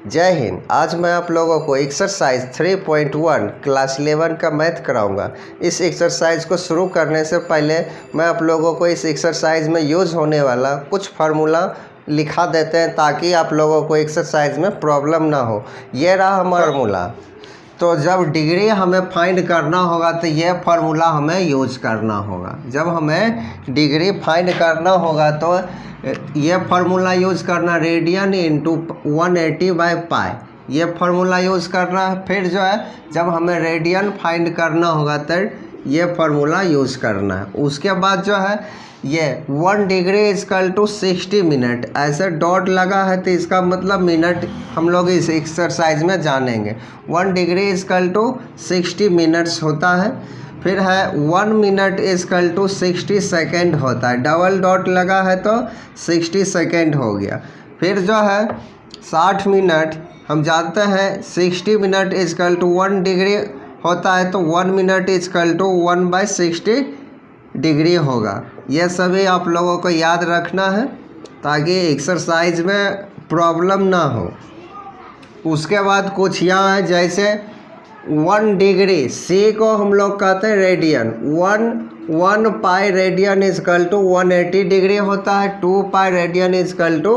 जय हिंद। आज मैं आप लोगों को एक्सरसाइज 3.1 क्लास 11 का मैथ कराऊंगा। इस एक्सरसाइज को शुरू करने से पहले मैं आप लोगों को इस एक्सरसाइज में यूज़ होने वाला कुछ फार्मूला लिखा देते हैं ताकि आप लोगों को एक्सरसाइज में प्रॉब्लम ना हो। ये रहा हमारा फार्मूला। तो जब डिग्री हमें फाइंड करना होगा तो ये फार्मूला हमें यूज़ करना होगा। जब हमें डिग्री फाइंड करना होगा तो ये फार्मूला यूज़ करना, रेडियन इंटू 180/पाई, ये फार्मूला यूज़ करना है। फिर जो है जब हमें रेडियन फाइंड करना होगा तो ये फार्मूला यूज़ करना है। उसके बाद जो है ये 1 डिग्री इजकल टू 60 मिनट, ऐसे डॉट लगा है तो इसका मतलब मिनट हम लोग इस एक्सरसाइज में जानेंगे। 1 डिग्री इजकल टू 60 मिनट्स होता है। फिर है 1 मिनट इजकल टू 60 सेकेंड होता है, डबल डॉट लगा है तो 60 सेकेंड हो गया। फिर जो है 60 मिनट, हम जानते हैं 60 मिनट इजकल टू 1 डिग्री होता है तो 1 मिनट इजकल टू 1/60 डिग्री होगा। यह सभी आप लोगों को याद रखना है ताकि एक्सरसाइज में प्रॉब्लम ना हो। उसके बाद कुछ यहाँ है, जैसे 1 डिग्री, सी को हम लोग कहते हैं radian. 1 pi radian is equal to 180 degree होता है। 2 pi radian is equal to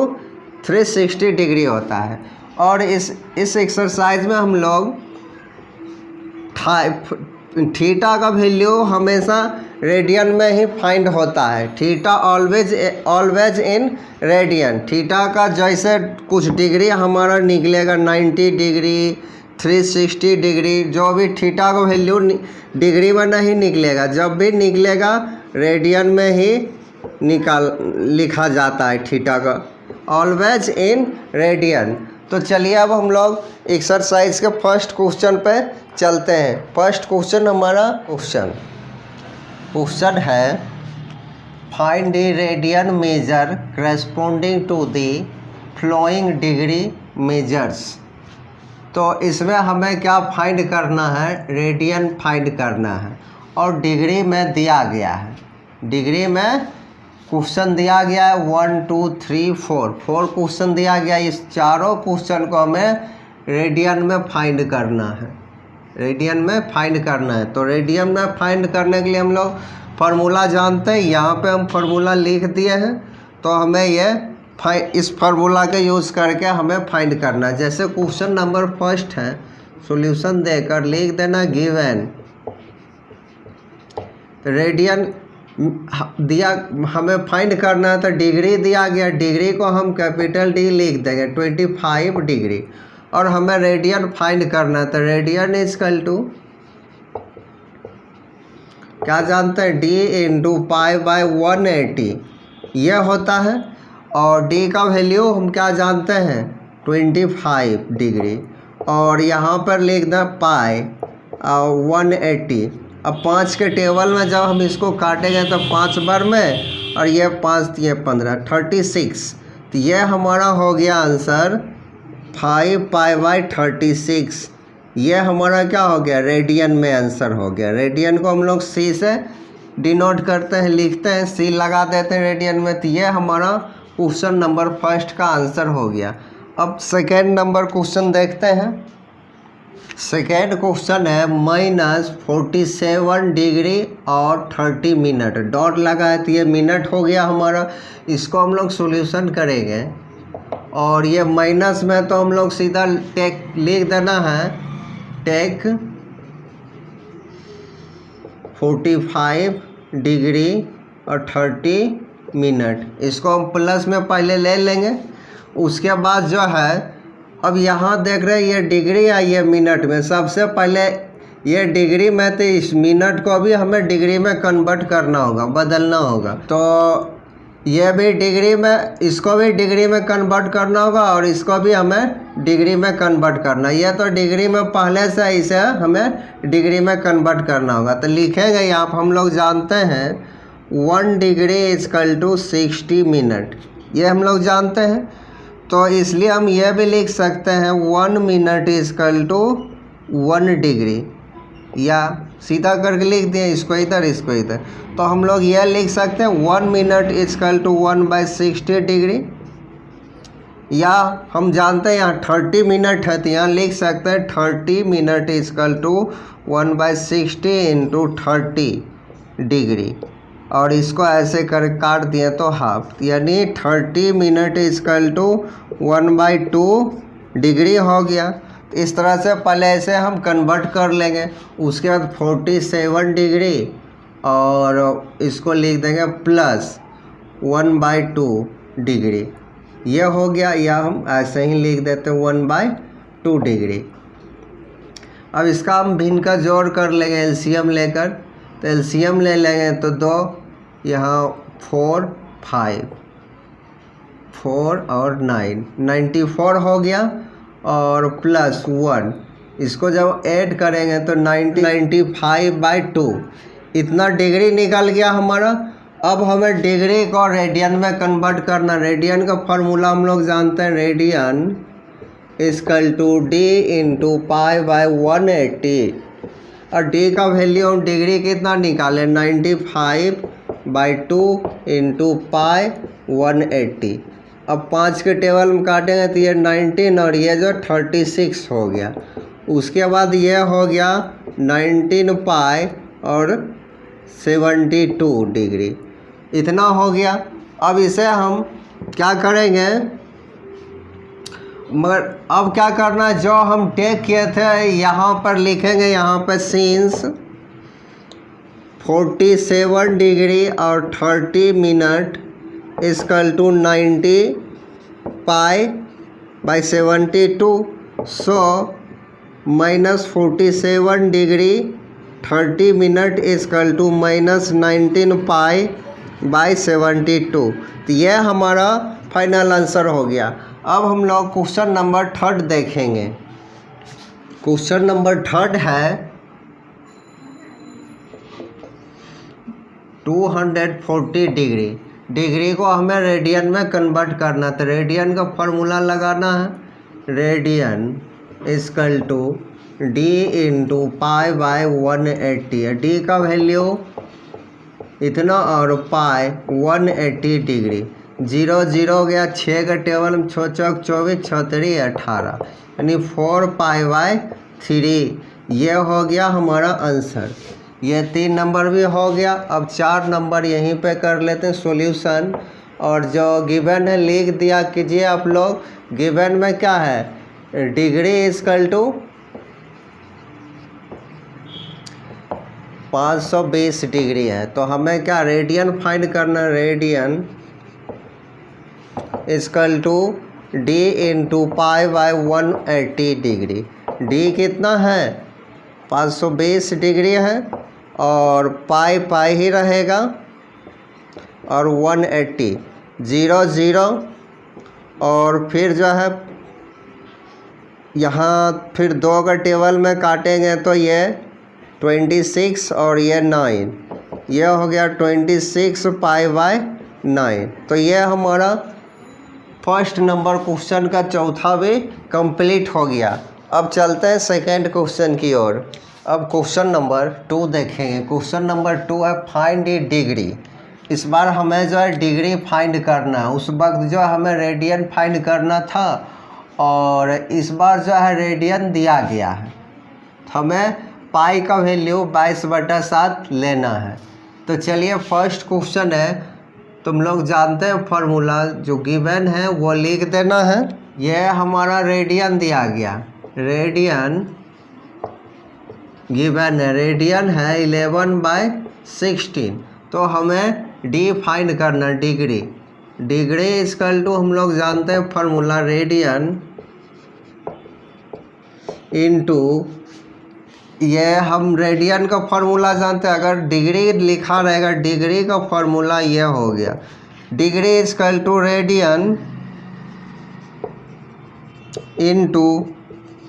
360 degree होता है। और इस एक्सरसाइज में हम लोग थीटा का वैल्यू हमेशा रेडियन में ही फाइंड होता है। Theta always in radian. Theta का जैसे कुछ डिग्री हमारा निकलेगा 90 डिग्री, 360 डिग्री, जो भी थीटा का वैल्यू डिग्री में नहीं निकलेगा, जब भी निकलेगा रेडियन में ही लिखा जाता है थीटा का, ऑलवेज इन रेडियन। तो चलिए अब हम लोग एक्सरसाइज के फर्स्ट क्वेश्चन पे चलते हैं। फर्स्ट क्वेश्चन हमारा क्वेश्चन है find the radian measure corresponding to the following degree measures. तो इसमें हमें क्या फाइंड करना है, रेडियन फाइंड करना है और डिग्री में दिया गया है। डिग्री में क्वेश्चन दिया गया है 1 2 3 4 क्वेश्चन दिया गया है। इस चारों क्वेश्चन को हमें रेडियन में फाइंड करना है, रेडियन में फाइंड करना है। तो रेडियन में फाइंड करने के लिए हम लोग फार्मूला जानते हैं, यहाँ पे हम फार्मूला लिख दिए हैं। तो हमें इस फार्मूला के यूज़ करके हमें फाइंड करना है। जैसे क्वेश्चन नंबर फर्स्ट है, सॉल्यूशन देकर लिख देना गिवन। रेडियन दिया, हमें फाइंड करना है तो डिग्री दिया गया, डिग्री को हम कैपिटल डी लिख देंगे 25 डिग्री। और हमें रेडियन फाइंड करना है तो रेडियन इजकल टू क्या जानते हैं, डी इंटू पाई/180 ये होता है। और डी का वैल्यू हम क्या जानते हैं 25 डिग्री, और यहाँ पर लिख दें पाई और 180। अब 5 के टेबल में जब हम इसको काटेंगे तो 5 बार में, और ये 5 ये 15 36। तो ये हमारा हो गया आंसर 5 पाई/36। ये हमारा क्या हो गया, रेडियन में आंसर हो गया। रेडियन को हम लोग सी से डिनोट करते हैं, लिखते हैं, सी लगा देते हैं रेडियन में। तो ये हमारा क्वेश्चन नंबर फर्स्ट का आंसर हो गया। अब सेकेंड नंबर क्वेश्चन देखते हैं। सेकेंड क्वेश्चन है -47 डिग्री और 30 मिनट, डॉट लगा है तो ये मिनट हो गया हमारा। इसको हम लोग सॉल्यूशन करेंगे और ये माइनस में तो हम लोग सीधा टेक लिख देना है, टेक 45 डिग्री और 30 मिनट। इसको हम प्लस में पहले ले लेंगे। उसके बाद जो है अब यहाँ देख रहे हैं ये डिग्री है, ये मिनट में। सबसे पहले ये डिग्री में तो इस मिनट को भी हमें डिग्री में कन्वर्ट करना होगा, बदलना होगा। तो ये भी डिग्री में, इसको भी डिग्री में कन्वर्ट करना होगा और इसको भी हमें डिग्री में कन्वर्ट करना। ये तो डिग्री में पहले से, इसे हमें डिग्री में कन्वर्ट करना होगा। तो लिखेंगे यहाँ पर, हम लोग जानते हैं 1 डिग्री इजकल टू 60 मिनट, ये हम लोग जानते हैं। तो इसलिए हम ये भी लिख सकते हैं 1 मिनट इजकल टू 1 डिग्री, या सीधा करके लिख दिए, इसको इधर इसको इधर। तो हम लोग यह लिख सकते हैं 1 मिनट इजकल टू 1/60 डिग्री। या हम जानते हैं यहाँ 30 मिनट है, तो यहाँ लिख सकते हैं 30 minute is equal to 1/60 into 30 degree, और इसको ऐसे कर काट दिए तो हाफ, यानी 30 मिनट इजकल टू 1/2 डिग्री हो गया। इस तरह से पहले ऐसे हम कन्वर्ट कर लेंगे। उसके बाद 47 डिग्री और इसको लिख देंगे प्लस 1/2 डिग्री, ये हो गया, या हम ऐसे ही लिख देते हैं 1/2 डिग्री। अब इसका हम भिन्न का जोड़ कर लेंगे एलसीएम लेकर, तो एलसीएम ले लेंगे तो 2 यहाँ 4 5 4 और 9 94 हो गया, और प्लस 1 इसको जब ऐड करेंगे तो 95/2 इतना डिग्री निकल गया हमारा। अब हमें डिग्री को रेडियन में कन्वर्ट करना। रेडियन का फार्मूला हम लोग जानते हैं, radian is equal to D into पाई/180, और डी का वैल्यू हम डिग्री कितना निकालें 95/2 इंटू पाई/180। अब 5 के टेबल में काटेंगे तो ये 19 और ये जो 36 हो गया। उसके बाद ये हो गया 19 पाई और 72 डिग्री, इतना हो गया। अब इसे हम क्या करेंगे, मगर अब क्या करना है, जो हम टेक किए थे यहाँ पर लिखेंगे, यहाँ पर सीन्स 47 डिग्री और 30 मिनट इजकल टू 90 पाई/72, so -47 degree 30 minute is equal to -19 पाई/72। तो ये हमारा फाइनल आंसर हो गया। अब हम लोग क्वेश्चन नंबर 3 देखेंगे। क्वेश्चन नंबर 3 है 240 डिग्री। डिग्री को हमें रेडियन में कन्वर्ट करना, तो रेडियन का फॉर्मूला लगाना है, radian is equal to D into पाई/180। डी का वैल्यू इतना और पाई/180 डिग्री। 0 0 गया, 6 का टेबल में 6 चौक 24, 6 3 18, यानी 4 पाई/3। ये हो गया हमारा आंसर। ये 3 नंबर भी हो गया। अब 4 नंबर यहीं पे कर लेते हैं सॉल्यूशन, और जो गिवन है लिख दिया कीजिए आप लोग। गिवन में क्या है, डिग्री इजकल टू 520 डिग्री है, तो हमें क्या रेडियन फाइंड करना, radian is equal to D into पाई/180 डिग्री। डी कितना है 520 डिग्री है, और पाई पाई ही रहेगा, और 180 0 0, और फिर जो है यहाँ फिर 2 का टेबल में काटेंगे तो ये 26 और ये 9, ये हो गया 26 पाई/9। तो ये हमारा फर्स्ट नंबर क्वेश्चन का चौथा भी कंप्लीट हो गया। अब चलते हैं सेकंड क्वेश्चन की ओर। अब क्वेश्चन नंबर 2 देखेंगे। क्वेश्चन नंबर 2 है फाइंड दी डिग्री। इस बार हमें जो है डिग्री फाइंड करना है। उस वक्त जो हमें रेडियन फाइंड करना था, और इस बार जो है रेडियन दिया गया है, हमें पाई का वैल्यू 22/7 लेना है। तो चलिए फर्स्ट क्वेश्चन है, तुम लोग जानते हैं फार्मूला, जो गिवन है वो लिख देना है। यह हमारा रेडियन दिया गया, रेडियन गिवन है, रेडियन है 11/16। तो हमें डी फाइंड करना, डिग्री। डिग्री इजकल टू हम लोग जानते हैं फार्मूला, रेडियन इनटू, ये हम रेडियन का फार्मूला जानते हैं। अगर डिग्री लिखा रहेगा, डिग्री का फार्मूला ये हो गया, degree is equal to radian into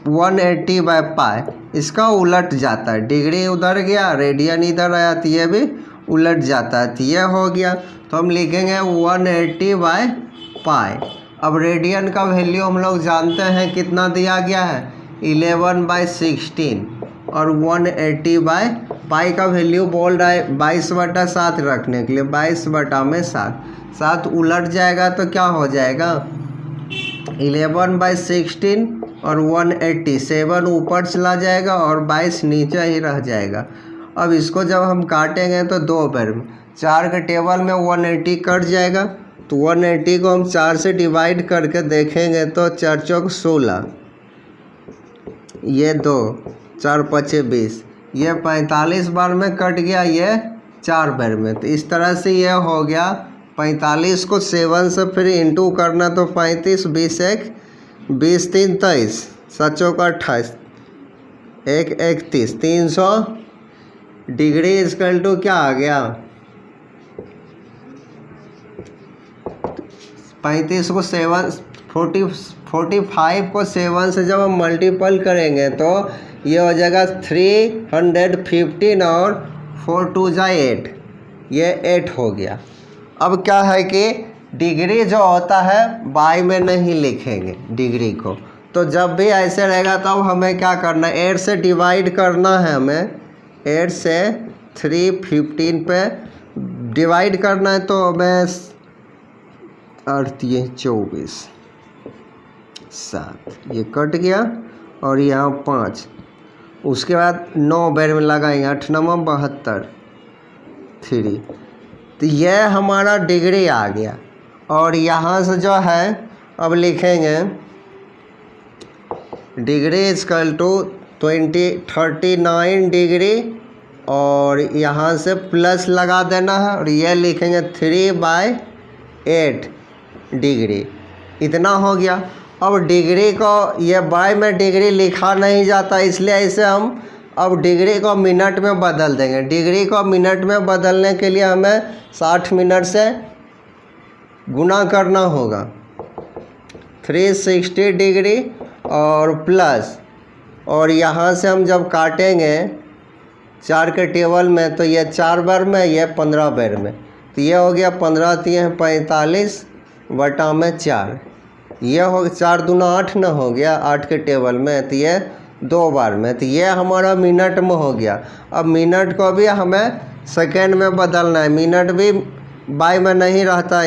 180/पाई। इसका उलट जाता है, डिग्री उधर गया, रेडियन इधर आया, तो ये भी उलट जाता है, तो ये हो गया। तो हम लिखेंगे 180/पाई। अब रेडियन का वैल्यू हम लोग जानते हैं कितना दिया गया है, 11/16, और 180/पाई का वैल्यू बोल रहा है 22/7 रखने के लिए, 22/7। 7 उलट जाएगा तो क्या हो जाएगा, 11/16 और 180, 7 ऊपर चला जाएगा और 22 नीचे ही रह जाएगा। अब इसको जब हम काटेंगे तो 2 बार में 4 के टेबल में 180 कट जाएगा, तो 180 को हम 4 से डिवाइड करके देखेंगे तो 4 चौक 16, ये 2, 4 पचे 20, ये 45 बार में कट गया, ये 4 बार में। तो इस तरह से ये हो गया 45 को 7 से फिर इंटू करना, तो 35, 20 1, 20 3 23, 7 चौक 28, 1 31, 300 डिग्री इक्वल टू क्या आ गया 35 को 7 45 को 7 से जब हम मल्टीपल करेंगे तो ये हो जाएगा 315 और 4 2 जा 8, ये 8 हो गया। अब क्या है कि डिग्री जो होता है बाई में नहीं लिखेंगे डिग्री को, तो जब भी ऐसे रहेगा तब तो हमें क्या करना है 8 से डिवाइड करना है, हमें 8 से 315 पे डिवाइड करना है, तो हमें 8 ये 24 7, ये कट गया और यहाँ 5, उसके बाद 9 बार में लगाएंगे, 8 9 72 3, तो यह हमारा डिग्री आ गया। और यहाँ से जो है अब लिखेंगे डिग्री इक्वल टू 39 डिग्री और यहाँ से प्लस लगा देना है और ये लिखेंगे 3/8 डिग्री, इतना हो गया। अब डिग्री को ये बाय में डिग्री लिखा नहीं जाता, इसलिए इसे हम अब डिग्री को मिनट में बदल देंगे। डिग्री को मिनट में बदलने के लिए हमें 60 मिनट से गुना करना होगा, 360 डिग्री और प्लस, और यहाँ से हम जब काटेंगे 4 के टेबल में तो ये 4 बार में, ये 15 बार में, तो ये हो गया 15 3 45 बटा में 4, ये हो 4 दूना 8 न हो गया 8 के टेबल में, तो ये 2 बार में, तो ये हमारा मिनट में हो गया। अब मिनट को भी हमें सेकेंड में बदलना है, मिनट भी बाई में नहीं रहता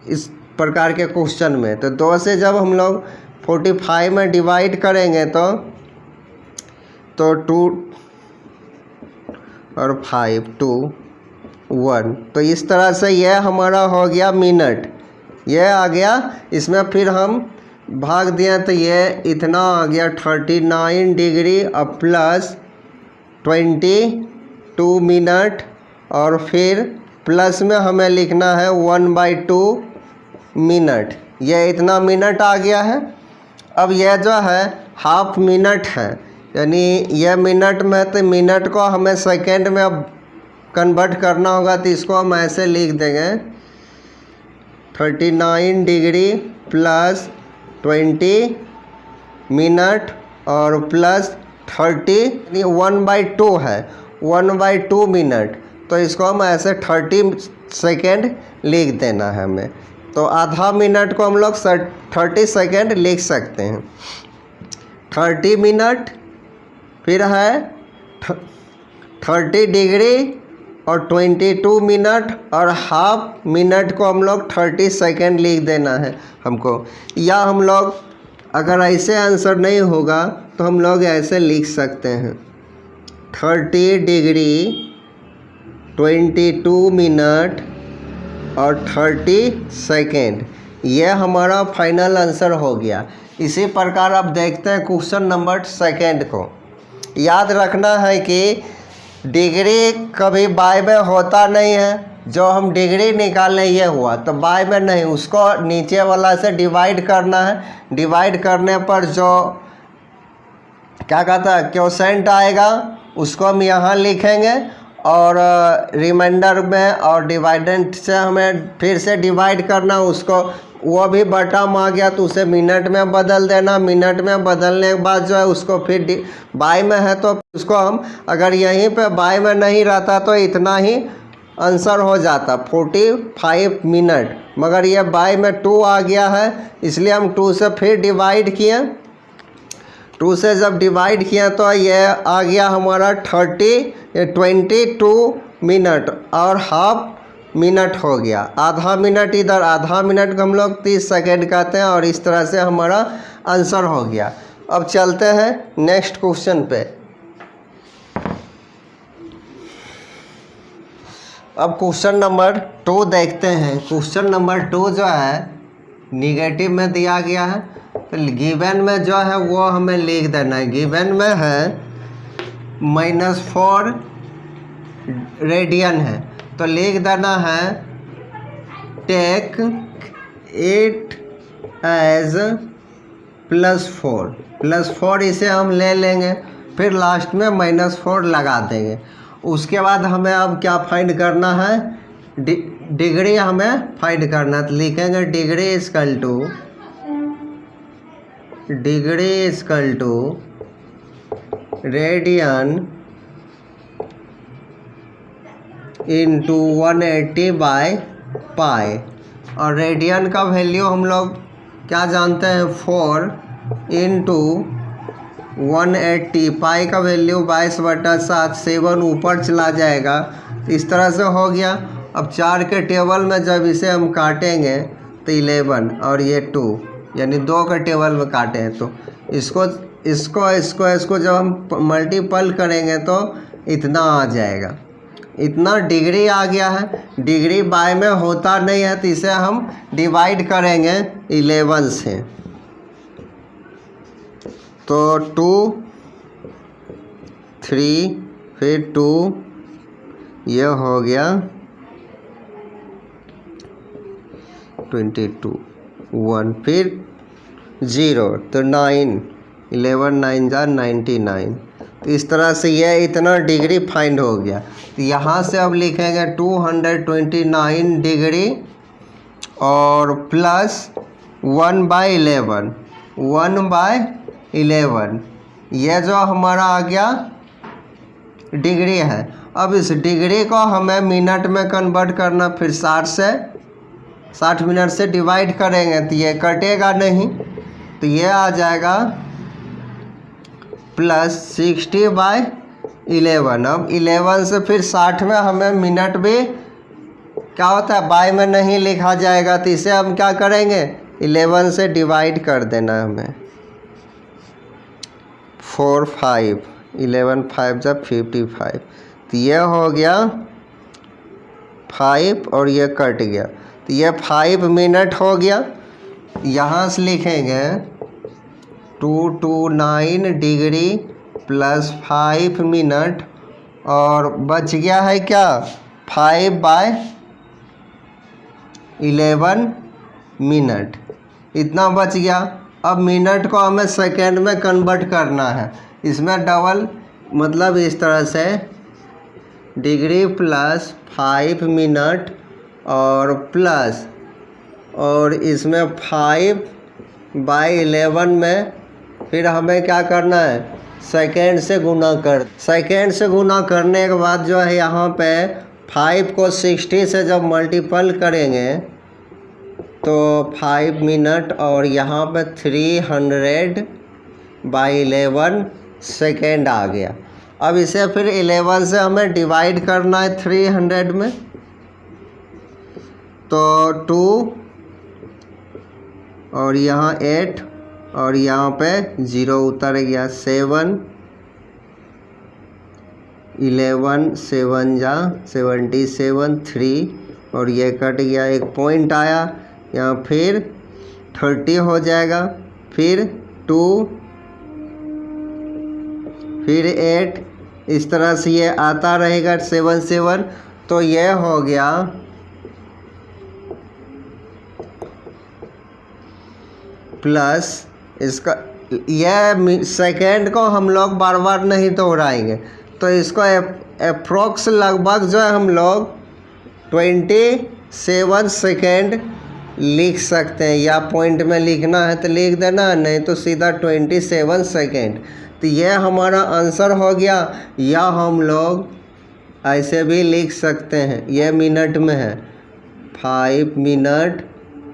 इस प्रकार के क्वेश्चन में। तो 2 से जब हम लोग 45 में डिवाइड करेंगे तो 2 और 5 2 1, तो इस तरह से यह हमारा हो गया मिनट, यह आ गया। इसमें फिर हम भाग दिया तो ये इतना आ गया 39 डिग्री अब प्लस 22 मिनट, और फिर प्लस में हमें लिखना है 1/2 मिनट, ये इतना मिनट आ गया है। अब यह जो है हाफ मिनट है, यानी यह मिनट में, तो मिनट को हमें सेकेंड में अब कन्वर्ट करना होगा, तो इसको हम ऐसे लिख देंगे 39 डिग्री प्लस 20 मिनट और प्लस 30, 1/2 है, 1/2 मिनट, तो इसको हम ऐसे 30 सेकेंड लिख देना है हमें। तो आधा मिनट को हम लोग 30 सेकेंड लिख सकते हैं। 30 मिनट फिर है 30 डिग्री और 22 मिनट और हाफ मिनट को हम लोग 30 सेकेंड लिख देना है हमको। या हम लोग अगर ऐसे आंसर नहीं होगा तो हम लोग ऐसे लिख सकते हैं 30 डिग्री 22 मिनट और 30 सेकेंड, यह हमारा फाइनल आंसर हो गया। इसी प्रकार अब देखते हैं क्वेश्चन नंबर सेकेंड को। याद रखना है कि डिग्री कभी बाय में होता नहीं है, जो हम डिग्री निकालने ये हुआ तो बाय में नहीं, उसको नीचे वाला से डिवाइड करना है। डिवाइड करने पर जो क्या कहता है क्वोशेंट आएगा उसको हम यहाँ लिखेंगे, और रिमाइंडर में और डिवाइडेंट से हमें फिर से डिवाइड करना, उसको वो भी बटा में आ गया तो उसे मिनट में बदल देना। मिनट में बदलने के बाद जो है उसको फिर बाई में है तो उसको हम अगर यहीं पे बाई में नहीं रहता तो इतना ही आंसर हो जाता 45 मिनट, मगर ये बाई में 2 आ गया है इसलिए हम 2 से फिर डिवाइड किए। 2 से जब डिवाइड किया तो ये आ गया हमारा 22 मिनट और हाफ मिनट हो गया। आधा मिनट इधर, आधा मिनट को हम लोग 30 सेकेंड कहते हैं और इस तरह से हमारा आंसर हो गया। अब चलते हैं नेक्स्ट क्वेश्चन पे। अब क्वेश्चन नंबर 2 देखते हैं। क्वेश्चन नंबर 2 जो है निगेटिव में दिया गया है, तो गिवन में जो है वो हमें लिख देना है। गिवन में है -4 रेडियन है, तो लिख देना है टेक इट एज +4 इसे हम ले लेंगे, फिर लास्ट में -4 लगा देंगे। उसके बाद हमें अब क्या फाइंड करना है, डिग्री हमें फाइंड करना है। तो लिखेंगे degree equal to radian into 180 by pi, और रेडियन का वैल्यू हम लोग क्या जानते हैं 4 इंटू 180, पाई का वैल्यू 22/7, 7 ऊपर चला जाएगा। इस तरह से हो गया। अब 4 के टेबल में जब इसे हम काटेंगे तो 11 और ये 2, यानी 2 के टेबल में काटे हैं, तो इसको जब हम मल्टीपल करेंगे तो इतना आ जाएगा। इतना डिग्री आ गया है। डिग्री बाय में होता नहीं है, तो इसे हम डिवाइड करेंगे 11 से। तो 2 3 फिर 2, यह हो गया 22, 1 फिर 0, तो 9, 11 9 जा 99। तो इस तरह से यह इतना डिग्री फाइंड हो गया। तो यहाँ से अब लिखेंगे 229 डिग्री और प्लस 1/11, 1/11, यह जो हमारा आ गया डिग्री है। अब इस डिग्री को हमें मिनट में कन्वर्ट करना, फिर 60 मिनट से डिवाइड करेंगे तो ये कटेगा नहीं, तो ये आ जाएगा प्लस 60/11। अब 11 से फिर 60 में हमें मिनट भी क्या होता है बाय में नहीं लिखा जाएगा, तो इसे हम क्या करेंगे 11 से डिवाइड कर देना हमें। 4 5, 11 5 जा 55, तो ये हो गया 5 और ये कट गया, तो ये 5 मिनट हो गया। यहाँ से लिखेंगे 229 डिग्री प्लस 5 मिनट, और बच गया है क्या 5/11 मिनट, इतना बच गया। अब मिनट को हमें सेकेंड में कन्वर्ट करना है। इसमें डबल मतलब इस तरह से डिग्री प्लस 5 मिनट और प्लस, और इसमें 5/11 में फिर हमें क्या करना है सेकेंड से गुना करने के बाद जो है यहाँ पे 5 को 60 से जब मल्टीपल करेंगे तो 5 मिनट और यहाँ पे 300/11 सेकेंड आ गया। अब इसे फिर 11 से हमें डिवाइड करना है 300 में, तो 2 और यहाँ 8 और यहाँ पे 0 उतर गया, 7 11 7 जा 77, 3 और ये कट गया, एक पॉइंट आया यहाँ, फिर 30 हो जाएगा, फिर 2 फिर 8, इस तरह से ये आता रहेगा 7 7, तो ये हो गया प्लस इसका, यह सेकेंड को हम लोग बार बार नहीं दोहराएंगे, तो इसको अप्रोक्स लगभग जो है हम लोग 27 सेकेंड लिख सकते हैं, या पॉइंट में लिखना है तो लिख देना, नहीं तो सीधा 27 सेकेंड। तो यह हमारा आंसर हो गया, या हम लोग ऐसे भी लिख सकते हैं, यह मिनट में है 5 मिनट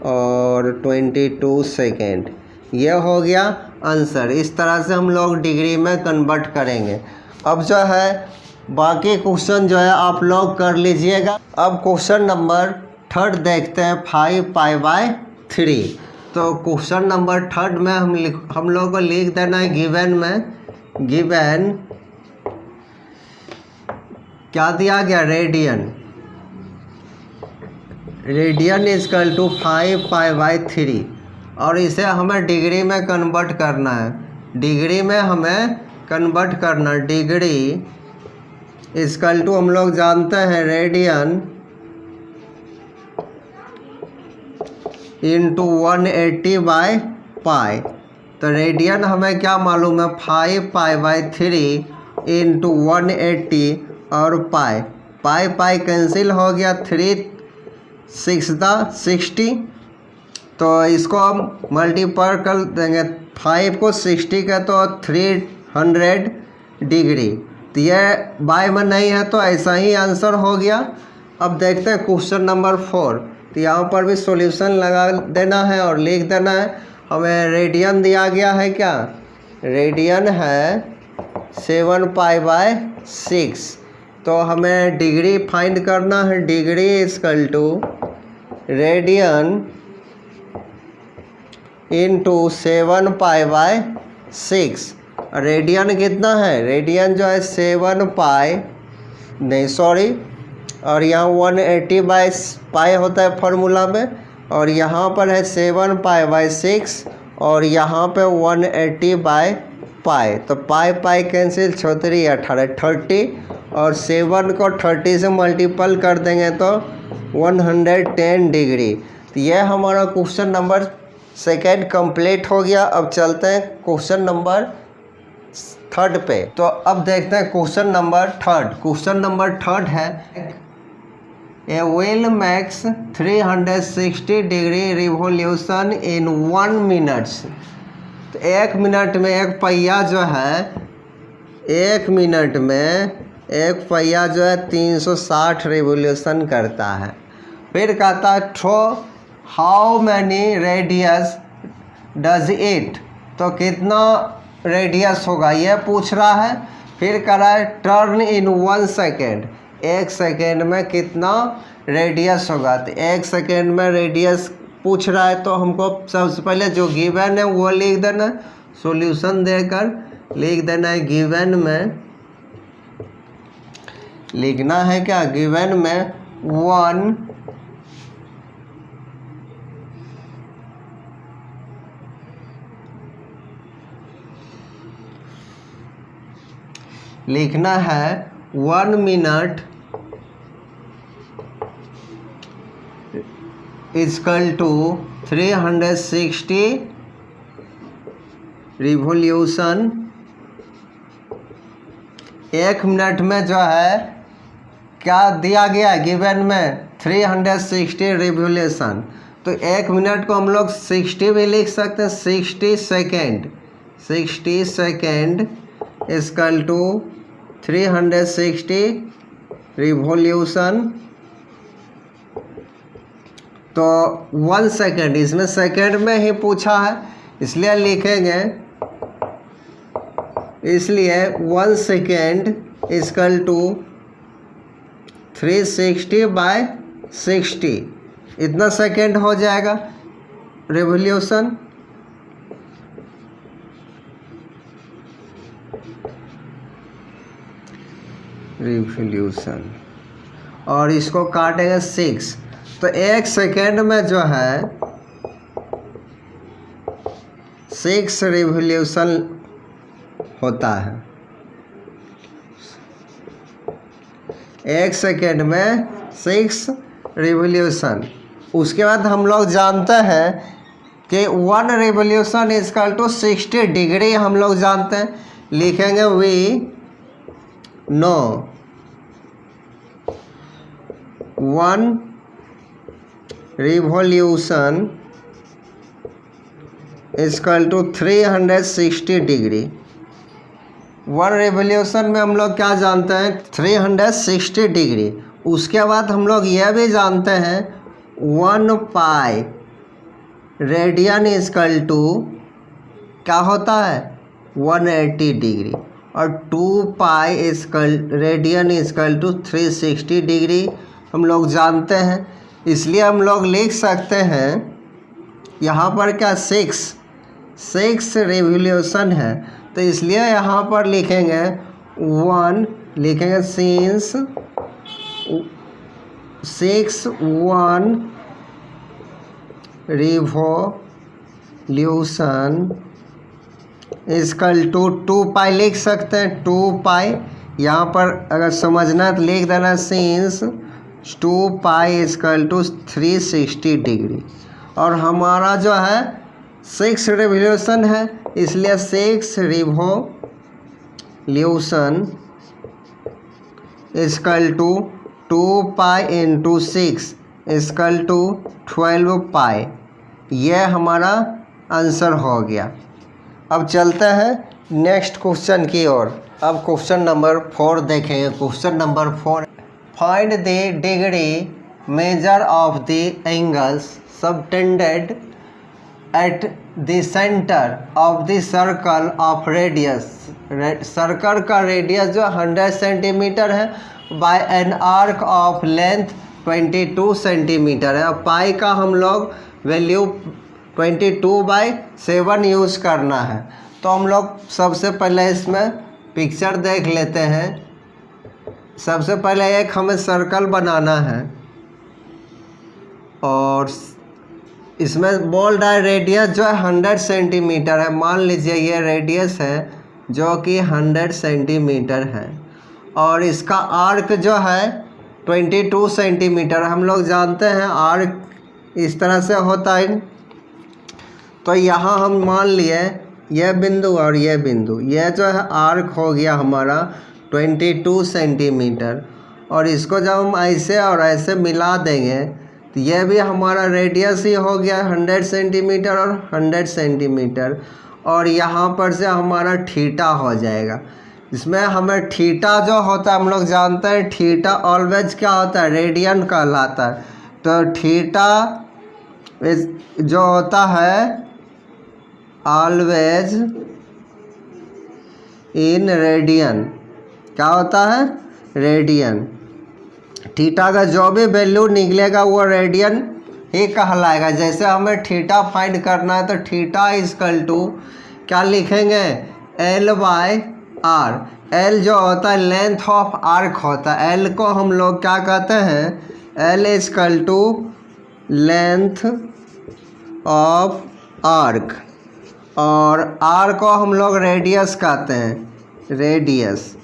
और 22 सेकेंड, यह हो गया आंसर। इस तरह से हम लोग डिग्री में कन्वर्ट करेंगे। अब जो है बाकी क्वेश्चन जो है आप लोग कर लीजिएगा। अब क्वेश्चन नंबर 3 देखते हैं, 5π/3। तो क्वेश्चन नंबर 3 में हम लोग को लिख देना है गिवन में, गिवन क्या दिया गया, रेडियन इजकल टू 5π/3 और इसे हमें डिग्री में कन्वर्ट करना है, डिग्री में हमें कन्वर्ट करना, डिग्री इजकल टू हम लोग जानते हैं रेडियन इंटू 180/π। तो रेडियन हमें क्या मालूम है, 5π/3 इंटू 180 और पाई कैंसिल हो गया, 3 6 60। तो इसको हम मल्टीप्लाई कर देंगे, 5 को 60 का तो 300 डिग्री। तो ये बाय में नहीं है तो ऐसा ही आंसर हो गया। अब देखते हैं क्वेश्चन नंबर 4। तो यहाँ पर भी सॉल्यूशन लगा देना है और लिख देना है। हमें रेडियन दिया गया है, क्या रेडियन है 7π/6। तो हमें डिग्री फाइंड करना है, degree is equal to radian into 7π/6। Radian कितना है, रेडियन जो है 7π नहीं सॉरी, और यहाँ 180/π होता है फार्मूला में, और यहाँ पर है 7π/6 और यहाँ पे 180/π। तो पाई कैंसिल, 34 18 30 और 7 को 30 से मल्टीपल कर देंगे तो 110 डिग्री। तो यह हमारा क्वेश्चन नंबर 2 कंप्लीट हो गया। अब चलते हैं क्वेश्चन नंबर 3 पे। तो अब देखते हैं क्वेश्चन नंबर 3। क्वेश्चन नंबर 3 है, a wheel makes 360 degree revolution in 1 minutes. तो 1 मिनट में एक पहिया जो है, 1 मिनट में एक पहिया जो है 360 रिवोल्यूशन करता है। फिर कहता है throw how many radius does it. तो कितना रेडियस होगा ये पूछ रहा है। फिर कह रहा है टर्न इन 1 सेकेंड, 1 सेकेंड में कितना रेडियस होगा। तो 1 सेकेंड में रेडियस पूछ रहा है तो हमको सबसे पहले जो गिवन है वो लिख देना है, सॉल्यूशन देकर लिख देना है। गिवन में लिखना है क्या, गिवन में 1 लिखना है 1 minute is equal to 360 revolution. 1 minute में जो है क्या दिया गया गिवन में, 360 रिवोल्यूशन। तो 1 मिनट को हम लोग 60 भी लिख सकते हैं, 60 second, 60 second equal to 360 revolution. तो 1 सेकेंड, इसमें सेकेंड में ही पूछा है इसलिए लिखेंगे, इसलिए 1 सेकेंड इजकल टू 360/60, इतना सेकेंड हो जाएगा रिवोल्यूशन। और इसको काटेंगे 6। तो 1 सेकेंड में जो है 6 रिवोल्यूशन होता है। 1 सेकेंड में 6 रिवोल्यूशन। उसके बाद हम लोग जानते हैं कि 1 रिवोल्यूशन इजकल टू 60 डिग्री हम लोग जानते हैं। लिखेंगे we know 1 revolution equal to 360 degree. 1 revolution में हम लोग क्या जानते हैं, 360 डिग्री। उसके बाद हम लोग यह भी जानते हैं 1 पाई रेडियन इजकल टू क्या होता है, 180 डिग्री। और 2 pi is equal radian is equal to 360 degree हम लोग जानते हैं। इसलिए हम लोग लिख सकते हैं यहाँ पर क्या 6 रिवोल्यूशन है, तो इसलिए यहाँ पर लिखेंगे 1 लिखेंगे सिंस 1 रिवोल्यूशन इजकल टू 2 पाई लिख सकते हैं। 2 पाई यहाँ पर अगर समझना है तो लिख देना since 2 pi equal to 360 degree. और हमारा जो है 6 रिवोल्यूशन है, इसलिए 6 revolution equal to 2 pi into 6 equal to 12 pi. यह हमारा आंसर हो गया। अब चलते हैं नेक्स्ट क्वेश्चन की ओर। अब क्वेश्चन नंबर 4 देखेंगे। Question number 4, find the degree measure of the angles subtended at the centre of the circle of radius. Circle का रेडियस जो 100 सेंटीमीटर है by an arc of length 22 centimetre है। अब पाई का हम लोग वैल्यू 22/7 यूज़ करना है। तो हम लोग सबसे पहले इसमें पिक्चर देख लेते हैं। सबसे पहले एक हमें सर्कल बनाना है और इसमें बोल रहा है रेडियस जो है 100 सेंटीमीटर है। मान लीजिए ये रेडियस है जो कि 100 सेंटीमीटर है और इसका आर्क जो है 22 सेंटीमीटर। हम लोग जानते हैं आर्क इस तरह से होता है। तो यहाँ हम मान लिए यह बिंदु और यह बिंदु, यह जो है आर्क हो गया हमारा 22 सेंटीमीटर। और इसको जब हम ऐसे और ऐसे मिला देंगे तो यह भी हमारा रेडियस ही हो गया 100 सेंटीमीटर और 100 सेंटीमीटर। और यहाँ पर से हमारा थीटा हो जाएगा। इसमें हमें थीटा जो होता है हम लोग जानते हैं थीटा ऑलवेज क्या होता है, रेडियन कहलाता है। तो थीटा जो होता है ऑलवेज इन रेडियन, क्या होता है, रेडियन। थीटा का जो भी वैल्यू निकलेगा वो रेडियन ही कहलाएगा। जैसे हमें थीटा फाइंड करना है तो थीटा इजकल टू क्या लिखेंगे, L/R। L जो होता है लेंथ ऑफ आर्क होता है। L को हम लोग क्या कहते हैं, L equal to length of arc. और R को हम लोग रेडियस कहते हैं, रेडियस।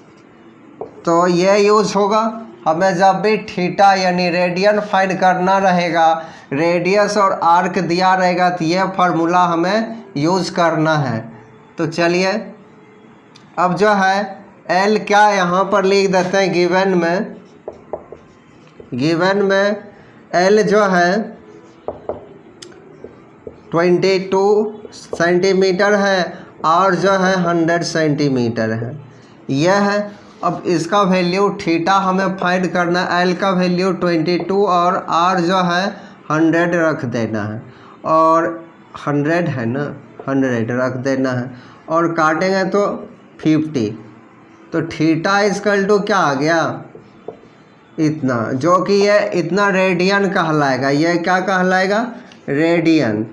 तो ये यूज़ होगा हमें जब भी थीटा यानी रेडियन फाइंड करना रहेगा, रेडियस और आर्क दिया रहेगा तो ये फार्मूला हमें यूज़ करना है। तो चलिए अब जो है L क्या यहाँ पर लिख देते हैं गिवन में L जो है 22 सेंटीमीटर है और जो है 100 सेंटीमीटर है, यह है। अब इसका वैल्यू थीटा हमें फाइंड करना है। L का वैल्यू 22 और R जो है 100 रख देना है। और 100 है ना, 100 रख देना है और काटेंगे तो 50। तो थीटा इजकल टू क्या आ गया, इतना, जो कि ये इतना रेडियन कहलाएगा। ये क्या कहलाएगा, रेडियन,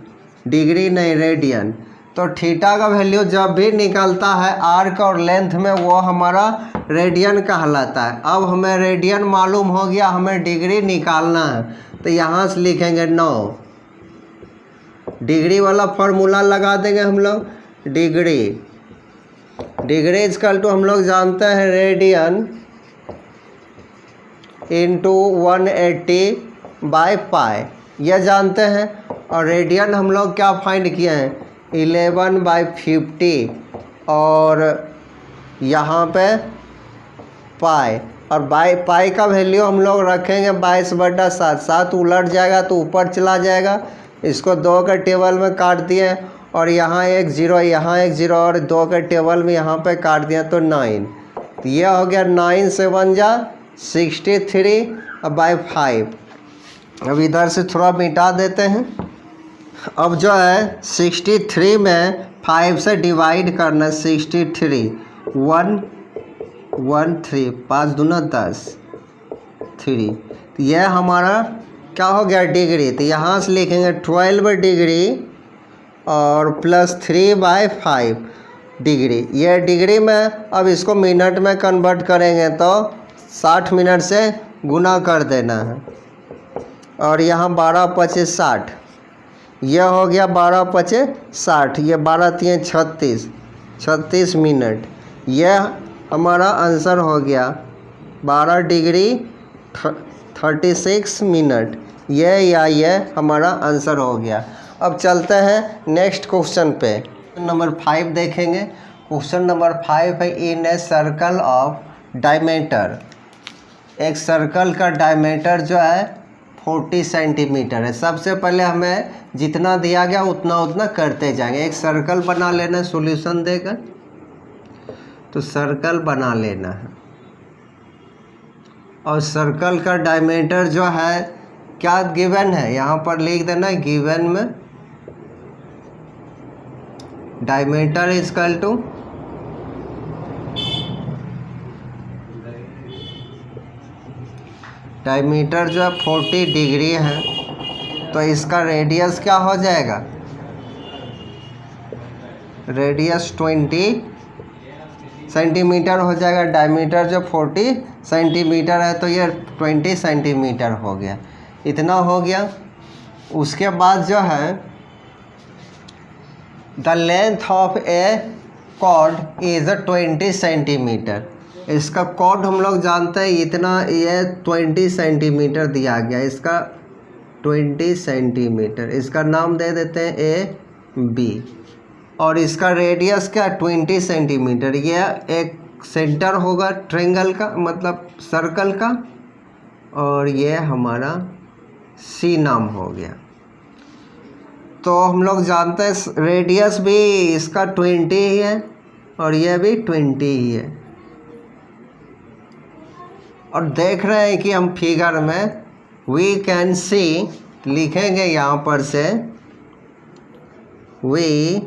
डिग्री नहीं रेडियन। तो थीटा का वैल्यू जब भी निकलता है आर्क और लेंथ में वो हमारा रेडियन कहलाता है। अब हमें रेडियन मालूम हो गया, हमें डिग्री निकालना है। तो यहाँ से लिखेंगे 9, डिग्री वाला फॉर्मूला लगा देंगे हम लोग। डिग्री इजकल टू हम लोग जानते हैं रेडियन इंटू 180/पाई, यह जानते हैं। और रेडियन हम लोग क्या फाइंड किए हैं, 11/50। और यहाँ पे पाई, और पाई का वैल्यू हम लोग रखेंगे 22/7। 7 उलट जाएगा तो ऊपर चला जाएगा। इसको 2 के टेबल में काट दिए और यहाँ एक 0, यहाँ एक 0 और 2 के टेबल में यहाँ पे काट दिया तो 9। तो ये हो गया 9 से 1 जा 63/5। अब इधर से थोड़ा मिटा देते हैं। अब जो है 63 में 5 से डिवाइड करना, 63 113, 5 दूना 10, 3। तो यह हमारा क्या हो गया डिग्री। तो यहाँ से लिखेंगे 12 डिग्री और प्लस 3/5 डिग्री। यह डिग्री में अब इसको मिनट में कन्वर्ट करेंगे तो 60 मिनट से गुना कर देना है। और यहाँ 12×5 = 60, यह हो गया 12×5 = 60, ये 12×3 = 36 मिनट। यह हमारा आंसर हो गया 12 डिग्री 36 मिनट। यह हमारा आंसर हो गया। अब चलते हैं नेक्स्ट क्वेश्चन पे। नंबर 5 देखेंगे। क्वेश्चन नंबर 5 है इन ए सर्कल ऑफ डायमीटर। एक सर्कल का डायमीटर जो है 40 सेंटीमीटर है। सबसे पहले हमें जितना दिया गया उतना करते जाएंगे। एक सर्कल बना लेना सॉल्यूशन देकर, तो सर्कल बना लेना है। और सर्कल का डायमीटर जो है क्या गिवन है, यहाँ पर लिख देना गिवन में डायमीटर इक्वल टू डायमीटर जो है 40 डिग्री है, तो इसका रेडियस क्या हो जाएगा, रेडियस 20 सेंटीमीटर हो जाएगा। डायमीटर जो 40 सेंटीमीटर है तो ये 20 सेंटीमीटर हो गया, इतना हो गया। उसके बाद जो है the length of a chord is 20 centimetre. इसका कॉर्ड हम लोग जानते हैं इतना, ये 20 सेंटीमीटर दिया गया, इसका 20 सेंटीमीटर। इसका नाम दे देते हैं ए बी। और इसका रेडियस क्या 20 सेंटीमीटर। यह एक सेंटर होगा ट्रायंगल का, मतलब सर्कल का, और ये हमारा सी नाम हो गया। तो हम लोग जानते हैं रेडियस भी इसका 20 ही है और यह भी 20 ही है। और देख रहे हैं कि हम फिगर में वी कैन सी लिखेंगे यहाँ पर से वी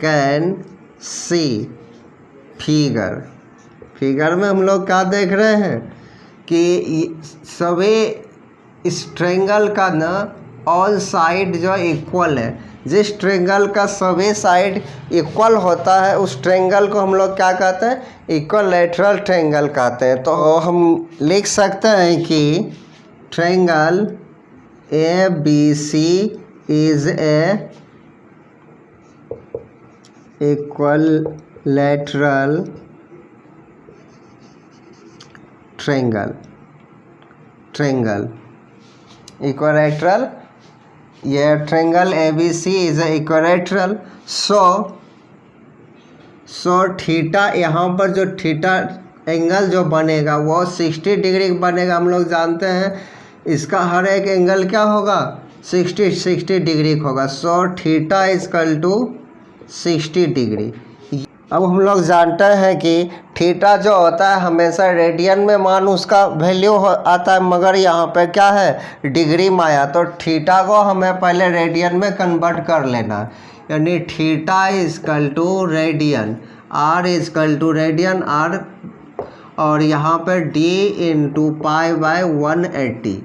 कैन सी फिगर में हम लोग क्या देख रहे हैं कि सभी इस ट्रायंगल का ना ऑल साइड जो इक्वल है। जिस ट्रायंगल का सभी साइड इक्वल होता है उस ट्रायंगल को हम लोग क्या कहते हैं, इक्विलैटरल ट्रायंगल कहते हैं। तो हम लिख सकते हैं कि triangle A B C is a equilateral triangle equilateral, ये triangle A B C is equilateral. So theta, यहाँ पर जो थीटा एंगल जो बनेगा वो 60 डिग्री बनेगा। हम लोग जानते हैं इसका हर एक एंगल क्या होगा 60 डिग्री होगा। So theta equal to 60 degree. अब हम लोग जानते हैं कि थीटा जो होता है हमेशा रेडियन में मान उसका वैल्यू आता है, मगर यहाँ पे क्या है डिग्री में आया। तो थीटा को हमें पहले रेडियन में कन्वर्ट कर लेना, यानी theta equal to radian, r equal to radian r, और यहाँ पे डी इंटू पाई बाय 180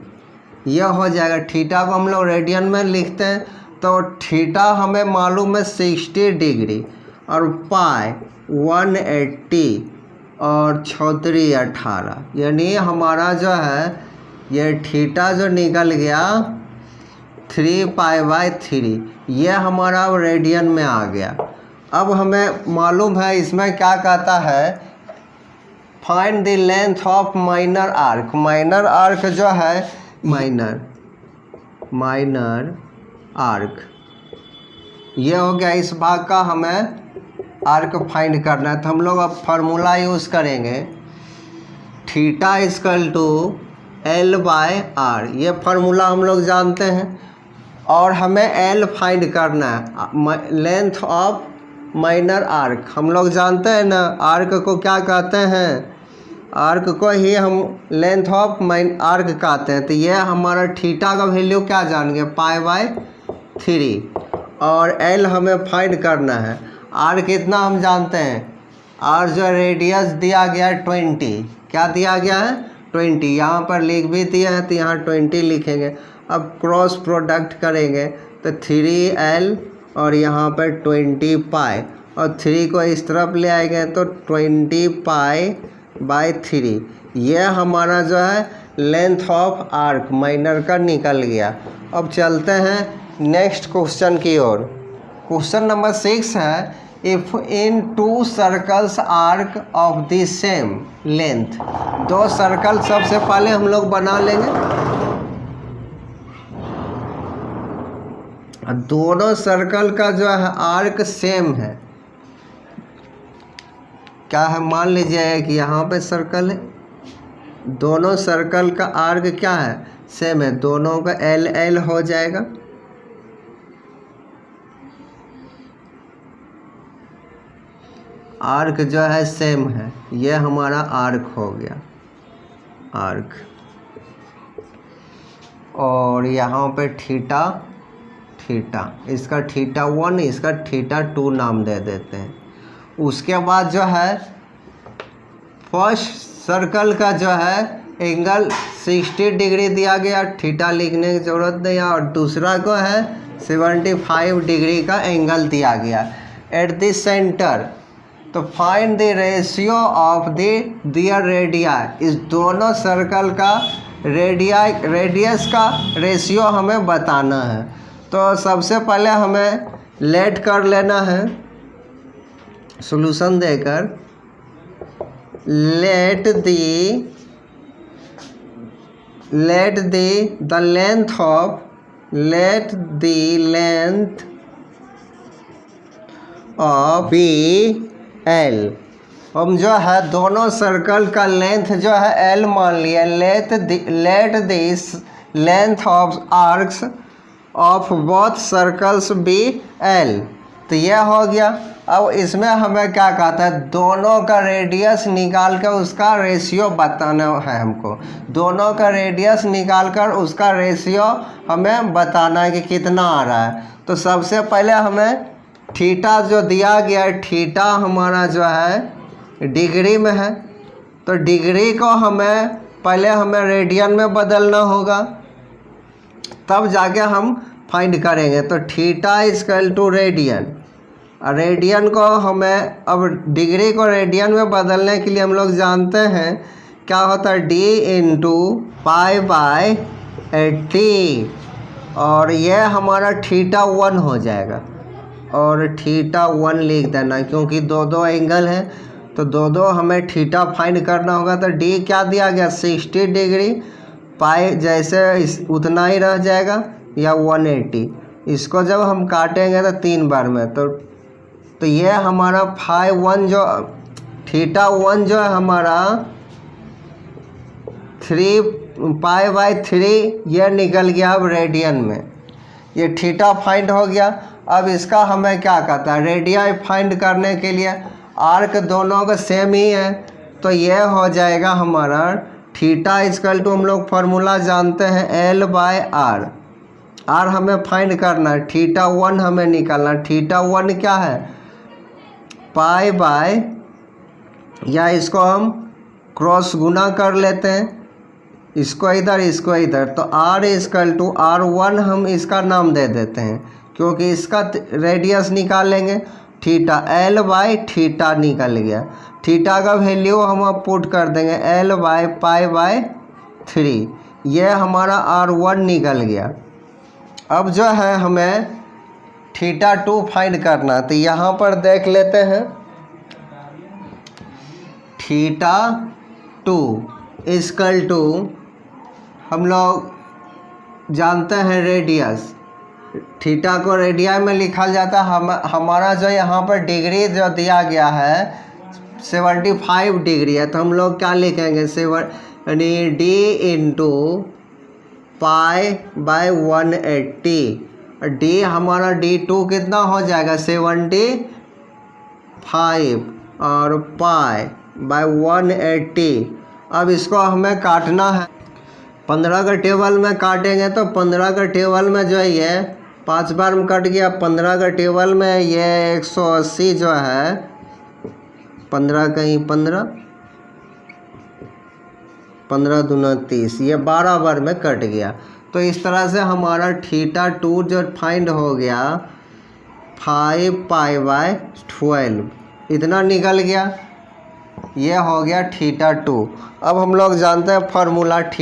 यह हो जाएगा। थीटा को हम लोग रेडियन में लिखते हैं, तो थीटा हमें मालूम है 60 डिग्री और पाई 180 और 18, यानी हमारा जो है ये थीटा जो निकल गया 3π/3, यह हमारा रेडियन में आ गया। अब हमें मालूम है इसमें क्या कहता है, find the length of minor arc. Minor arc जो है माइनर आर्क, ये हो गया। इस भाग का हमें आर्क फाइंड करना है, तो हम लोग अब फार्मूला यूज़ करेंगे थीटा इक्वल टू L/R। ये फार्मूला हम लोग जानते हैं। और हमें L फाइंड करना है, लेंथ ऑफ माइनर आर्क। हम लोग जानते हैं ना आर्क को क्या कहते हैं, आर्क को ही हम लेंथ ऑफ आर्क कहते हैं। तो ये हमारा थीटा का वैल्यू क्या जान गए π/3, और L हमें फाइंड करना है। आर कितना हम जानते हैं, आर जो रेडियस दिया गया है 20, क्या दिया गया है 20, यहाँ पर लिख भी दिया है तो यहाँ 20 लिखेंगे। अब क्रॉस प्रोडक्ट करेंगे तो 3l और यहाँ पर 20 पाई, और 3 को इस तरफ ले आएंगे तो 20 पाई बाई 3। ये हमारा जो है लेंथ ऑफ आर्क माइनर का निकल गया। अब चलते हैं नेक्स्ट क्वेश्चन की ओर। क्वेश्चन नंबर 6 है, if in 2 circles arc of the same length. 2 circle सबसे पहले हम लोग बना लेंगे। दोनों सर्कल का जो है आर्क सेम है, क्या है, मान लीजिए कि यहाँ पे सर्कल है, दोनों सर्कल का आर्क क्या है सेम है, दोनों का एल एल हो जाएगा। आर्क जो है सेम है, ये हमारा आर्क हो गया आर्क। और यहाँ पे थीटा थीटा, इसका θ1 इसका θ2 नाम दे देते हैं। उसके बाद जो है फर्स्ट सर्कल का जो है एंगल 60 डिग्री दिया गया, थीटा लिखने की ज़रूरत नहीं है, और दूसरा को है 75 डिग्री का एंगल दिया गया एट द सेंटर। तो find the ratio of the their radii, इस दोनों सर्कल का रेडियस का रेशियो हमें बताना है। तो सबसे पहले हमें लेट कर लेना है सॉल्यूशन देकर, let the length of be l. हम जो है दोनों सर्कल का लेंथ जो है एल मान लिया, let this length of arcs of both circles be l. तो यह हो गया। अब इसमें हमें क्या कहता है, दोनों का रेडियस निकाल कर उसका रेशियो बताना है हमको। दोनों का रेडियस निकाल कर उसका रेशियो हमें बताना है कि कितना आ रहा है। तो सबसे पहले हमें थीटा जो दिया गया है, थीटा हमारा जो है डिग्री में है, तो डिग्री को हमें रेडियन में बदलना होगा, तब जाके हम फाइंड करेंगे। तो theta equal to radian, radian को हमें अब डिग्री को रेडियन में बदलने के लिए हम लोग जानते हैं क्या होता है, डी इंटू पाई बाय 80, और यह हमारा θ1 हो जाएगा। और θ1 लिख देना, क्योंकि दो एंगल हैं तो दो हमें थीटा फाइंड करना होगा। तो डी क्या दिया गया 60 डिग्री, पाई जैसे उतना ही रह जाएगा या 180। इसको जब हम काटेंगे तो 3 बार में, तो ये हमारा θ1 जो है हमारा 3 पाई बाई 3 ये निकल गया अब रेडियन में। ये थीटा फाइंड हो गया। अब इसका हमें क्या कहता है, रेडिया फाइंड करने के लिए आर्क दोनों का सेम ही है, तो ये हो जाएगा हमारा थीटा इक्वल टू, हम लोग फार्मूला जानते हैं L बाय आर। आर हमें फाइंड करना है, θ1 हमें निकालना। θ1 क्या है, पाई बाय, या इसको हम क्रॉस गुना कर लेते हैं, इसको इधर इसको इधर, तो R इक्वल टू R1 हम इसका नाम दे देते हैं, क्योंकि इसका रेडियस निकालेंगे। थीटा L बाय थीटा निकल गया, थीटा का वैल्यू हम अब पुट कर देंगे L बाय पाई बाय 3, यह हमारा R1 निकल गया। अब जो है हमें θ2 फाइंड करना, तो यहाँ पर देख लेते हैं θ2 इक्वल टू, हम लोग जानते हैं रेडियस, थीटा को रेडिया में लिखा जाता है। हमारा जो यहाँ पर डिग्री जो दिया गया है 75 डिग्री है, तो हम लोग क्या लिखेंगे, D into pi by 180, D हमारा D2 कितना हो जाएगा 75, और पाई बाय 180। अब इसको हमें काटना है, 15 का टेबल में काटेंगे तो 15 का टेबल में जो है ये 5 बार में कट गया, 15 का टेबल में ये 180 जो है 15 कहीं 15, 15 दूना 30, ये 12 बार में कट गया। तो इस तरह से हमारा θ2 जो फाइंड हो गया 5π/12 इतना निकल गया, ये हो गया θ2। अब हम लोग जानते हैं फार्मूला θ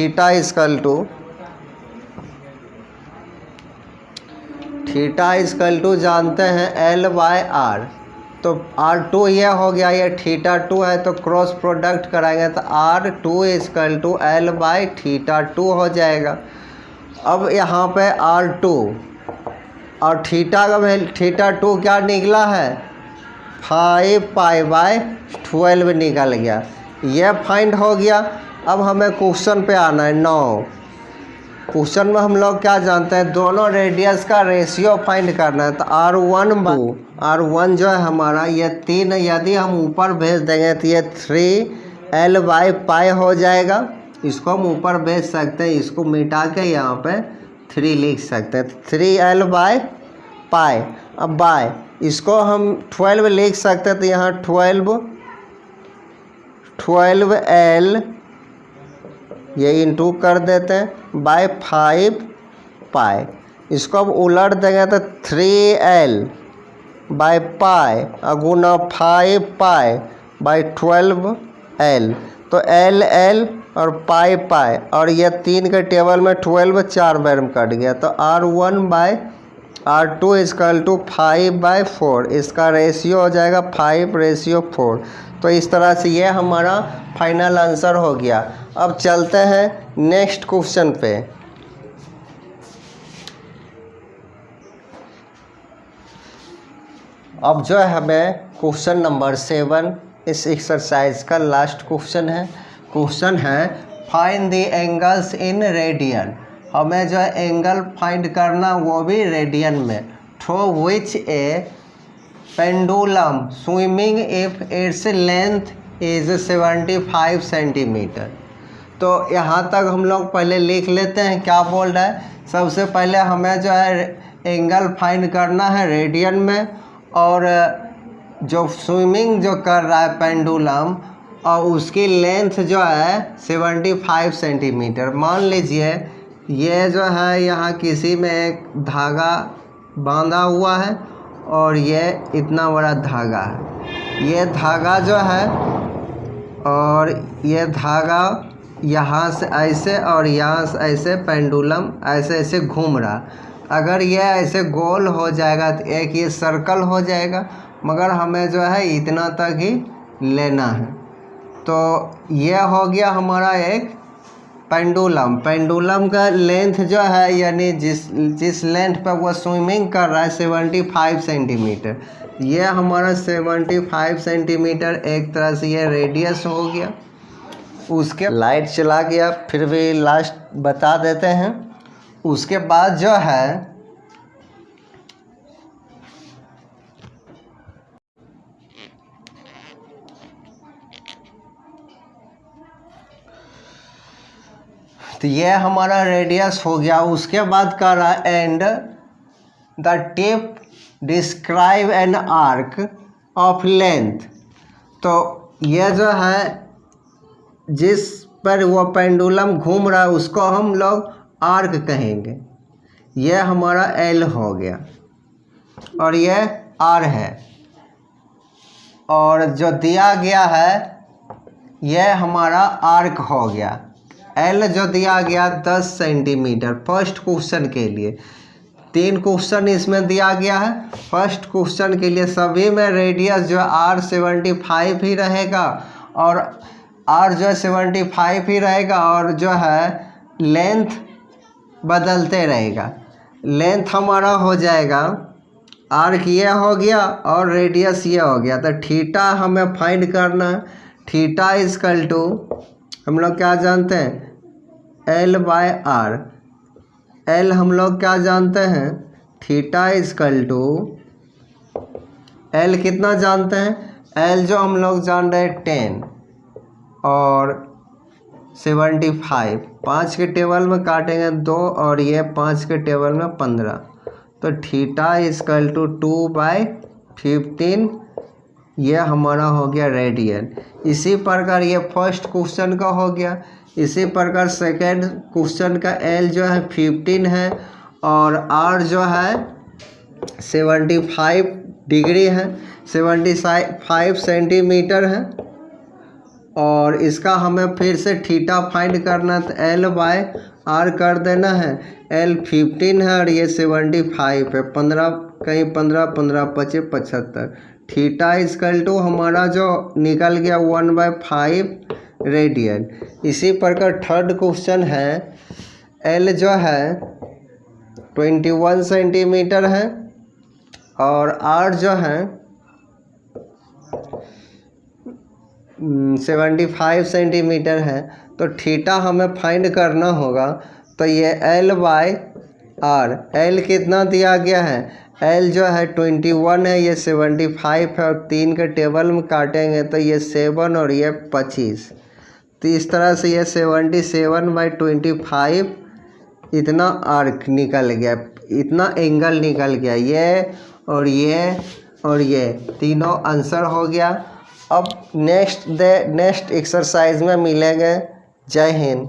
जानते हैं L/R। तो R2 ये हो गया, ये θ2 है तो क्रॉस प्रोडक्ट कराएंगे तो R2 L/θ2 हो जाएगा। अब यहाँ पे R2 और थीटा का θ2 क्या निकला है 5π/12 निकल गया, ये फाइंड हो गया। अब हमें क्वेश्चन पे आना है 9। क्वेश्चन में हम लोग क्या जानते हैं, दोनों रेडियस का रेशियो फाइंड करना है। तो R1 जो है हमारा ये 3, यदि हम ऊपर भेज देंगे तो ये 3L/π हो जाएगा। इसको हम ऊपर भेज सकते हैं, इसको मिटा के यहाँ पे 3 लिख सकते हैं, 3L/π। अब बाय इसको हम 12 लिख सकते हैं, तो यहाँ 12L ये इंटू कर देते हैं बाय 5π। इसको अब उलट देंगे तो 3L/π गुना 5π/12L। तो L और π और ये 3 के टेबल में 12 4 बार में कट गया। तो R1/R2 = 5/4, इसका रेशियो हो जाएगा 5:4। तो इस तरह से ये हमारा फाइनल आंसर हो गया। अब चलते हैं नेक्स्ट क्वेश्चन पे। अब जो है हमें क्वेश्चन नंबर 7 इस एक्सरसाइज का लास्ट क्वेश्चन है। क्वेश्चन है find the angles in radian. हमें जो है एंगल फाइंड करना वो भी रेडियन में। Through which A pendulum swimming if its length is 75 centimetre. तो यहाँ तक हम लोग पहले लिख लेते हैं क्या बोल रहा है। सबसे पहले हमें जो है एंगल फाइंड करना है रेडियन में, और जो स्विमिंग जो कर रहा है पेंडुलम और उसकी लेंथ जो है 75 सेंटीमीटर। मान लीजिए ये जो है यहाँ किसी में एक धागा बांधा हुआ है और ये इतना बड़ा धागा है। ये धागा जो है और ये धागा यहाँ से ऐसे और यहाँ से ऐसे पेंडुलम ऐसे ऐसे घूम रहा। अगर ये ऐसे गोल हो जाएगा तो एक ये सर्कल हो जाएगा, मगर हमें जो है इतना तक ही लेना है। तो ये हो गया हमारा एक पेंडुलम। पेंडुलम का लेंथ जो है यानी जिस लेंथ पर वो स्विमिंग कर रहा है 75 सेंटीमीटर। ये हमारा 75 सेंटीमीटर एक तरह से ये रेडियस हो गया। उसके लाइट चला गया, फिर भी लास्ट बता देते हैं। उसके बाद जो है तो ये हमारा रेडियस हो गया। उसके बाद कह रहा है and the tip describe N arc of length. तो ये जो है जिस पर वो पेंडुलम घूम रहा है उसको हम लोग आर्क कहेंगे। ये हमारा एल हो गया और ये आर है, और जो दिया गया है ये हमारा आर्क हो गया। एल जो दिया गया 10 सेंटीमीटर फर्स्ट क्वेश्चन के लिए। 3 क्वेश्चन इसमें दिया गया है। फर्स्ट क्वेश्चन के लिए सभी में रेडियस जो R 75 ही रहेगा और R जो 75 ही रहेगा, और जो है लेंथ बदलते रहेगा। लेंथ हमारा हो जाएगा आर्क ये हो गया और रेडियस ये हो गया। तो थीटा हमें फाइंड करना है। थीटा = हम लोग क्या जानते हैं L/R। L हम लोग क्या जानते हैं थीटा = L कितना जानते हैं, L जो हम लोग जान रहे हैं 10 और 75। 5 के टेबल में काटेंगे 2 और ये 5 के टेबल में 15, तो थीटा इजकल टू 2/15 ये हमारा हो गया रेडियन। इसी प्रकार ये फर्स्ट क्वेश्चन का हो गया। इसी प्रकार सेकेंड क्वेश्चन का एल जो है 15 है और आर जो है 75 डिग्री है, 75 सेंटीमीटर है। और इसका हमें फिर से थीटा फाइंड करना, तो L/R कर देना है। L 15 है और ये 75 है, 15 कहीं 15 15 25 75। थीटा इजकल टू हमारा जो निकल गया 1/5 रेडियन। इसी प्रकार थर्ड क्वेश्चन है, L जो है 21 सेंटीमीटर है और R जो है 75 सेंटीमीटर है। तो थीटा हमें फाइंड करना होगा। तो ये L/R, L कितना दिया गया है, L जो है 21 है, ये 75 है और 3 के टेबल में काटेंगे तो ये 7 और ये 25। तो इस तरह से ये 77/25 इतना आर्क निकल गया, इतना एंगल निकल गया। ये और ये तीनों आंसर हो गया। अब नेक्स्ट एक्सरसाइज में मिलेंगे। जय हिंद।